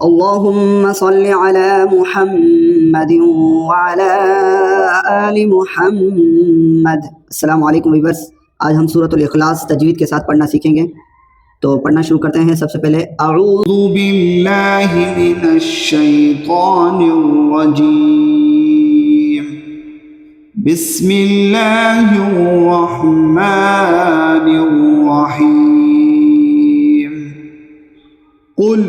اللهم صل على محمد وعلى आल मुहम्मद। अस्सलाम वालेकुम वीवर्स, आज हम सूरतुल इखलास तजवीद के साथ पढ़ना सीखेंगे। तो पढ़ना शुरू करते हैं। सबसे पहले अऊज़ु बिल्लाहि मिनश शैतानिर रजीम, बिस्मिल्लाहिर रहमानिर रहीम। कुल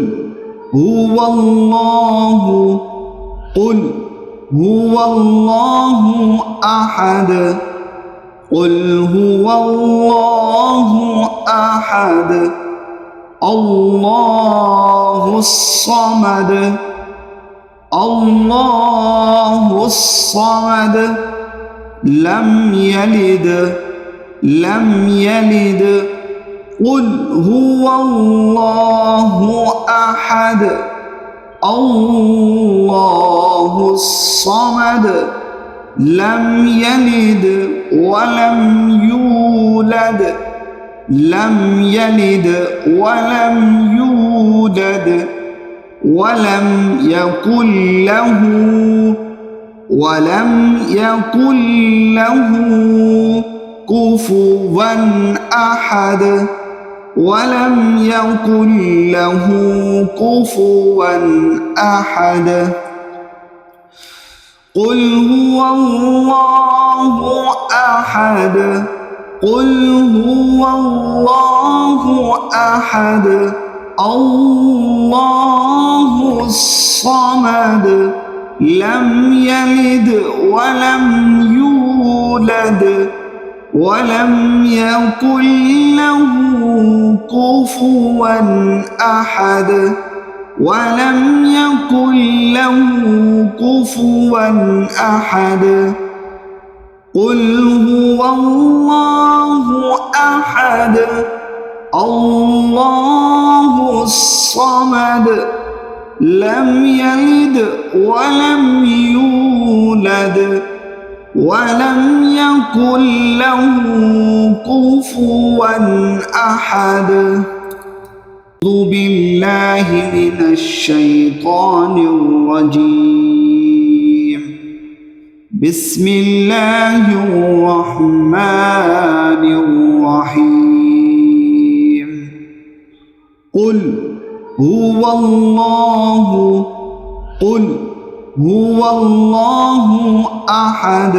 हुवल्लाहु अहद, कुल हुवल्लाहु अहद, अल्लाहुस समद, लम यलिद, कुल हुवल्लाहु अहद, अल्लाहुस समद, लम यलिद वलम यूलद, वलम यकुल लहू कुफुवन अहद, वलम यकुल लहू कुफुवन अहद। कुल हुवल्लाहु अहद, कुल हुवल्लाहु अहद, अल्लाहुस समद, लम यलिद वलम यूलद, वलम यकुल लहू कुफुवन अहद, वलम यकुल लहू कुफुवन अहद। कुल हुवल्लाहु अहद, अल्लाहुस समद, लम यलिद वलम यूलद, वलम यकुल लहू कुफुवन अहद। अऊज़ु बिल्लाहि मिनश शैतानिर रजीम, बिस्मिल्लाहिर रहमानिर रहीम। कुल हुवल्लाहु अहद,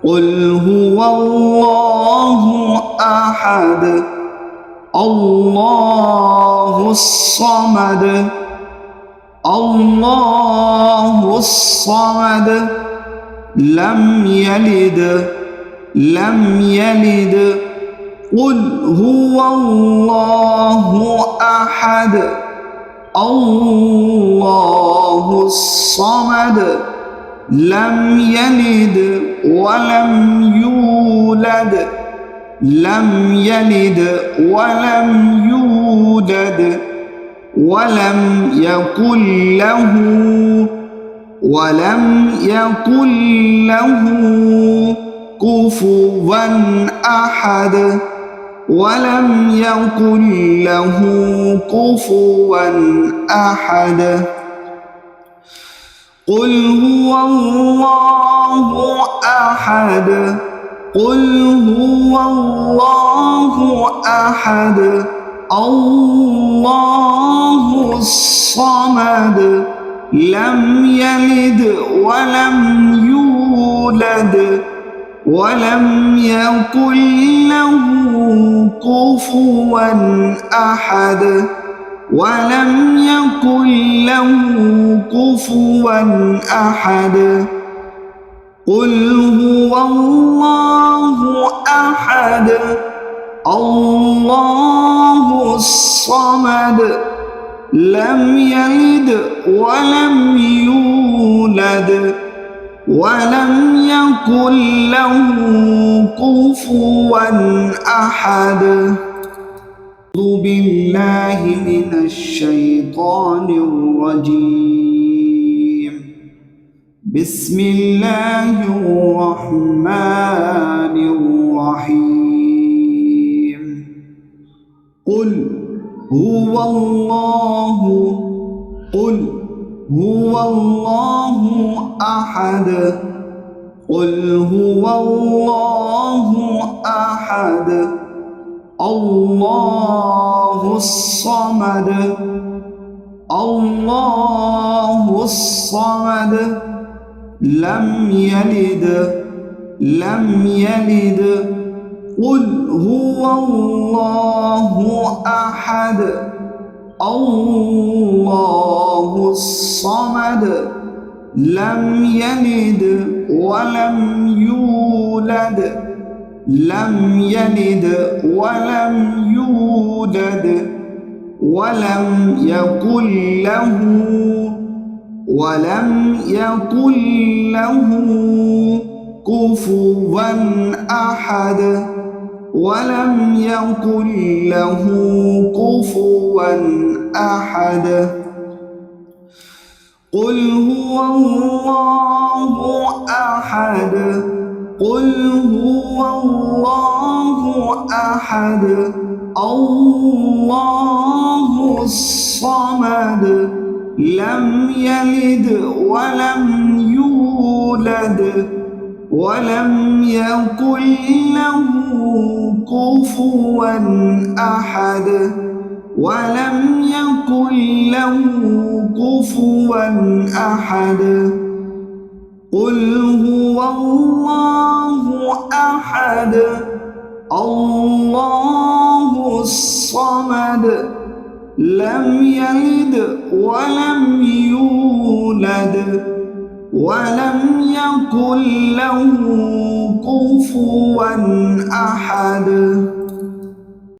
कुल हुवल्लाहु अहद, अल्लाहुस समद, लम यलिद, कुल हुवल्लाहु अहद, अल्लाहुस समद, लम यलिद वलम यूलद, वलम यकुल लहू कुफुवन अहद, वलम यकुल लहू कुफुवन अहद। कुल हुवल्लाहु अहद, कुल हुवल्लाहु अहद, अल्लाहुस समद, लम यलिद वलम यूलद, वलम यकुल लहू कुफुवन अहद, वलम यकुल लहू कुफुवन अहद। कुल हुवल्लाहु अहद, अल्लाहुस समद, लम यलिद वलम यूलद, वलम यकुल लहू कुफुवन अहद। अऊज़ु बिल्लाहि मिनश शैतानिर रजीम, बिस्मिल्लाहिर रहमानिर रहीम। कुल हुवल्लाहु هو الله أحد قل هو الله أحد الله الصمد الله الصمد لم يلد قل هو الله أحد الله الصمد لم يلد ولم يولد لم يلد ولم يولد ولم يكن له كفوا أحد ولم يكن له كفوا أحد قل هو الله أحد قل هو الله أحد الله الصمد لم يلد ولم يولد ولم يكن له كفوا أحد ولم يكن له كفوا أحد قل هو الله أحد الله الصمد لم يلد ولم يولد ولم يكن له كفوا أحد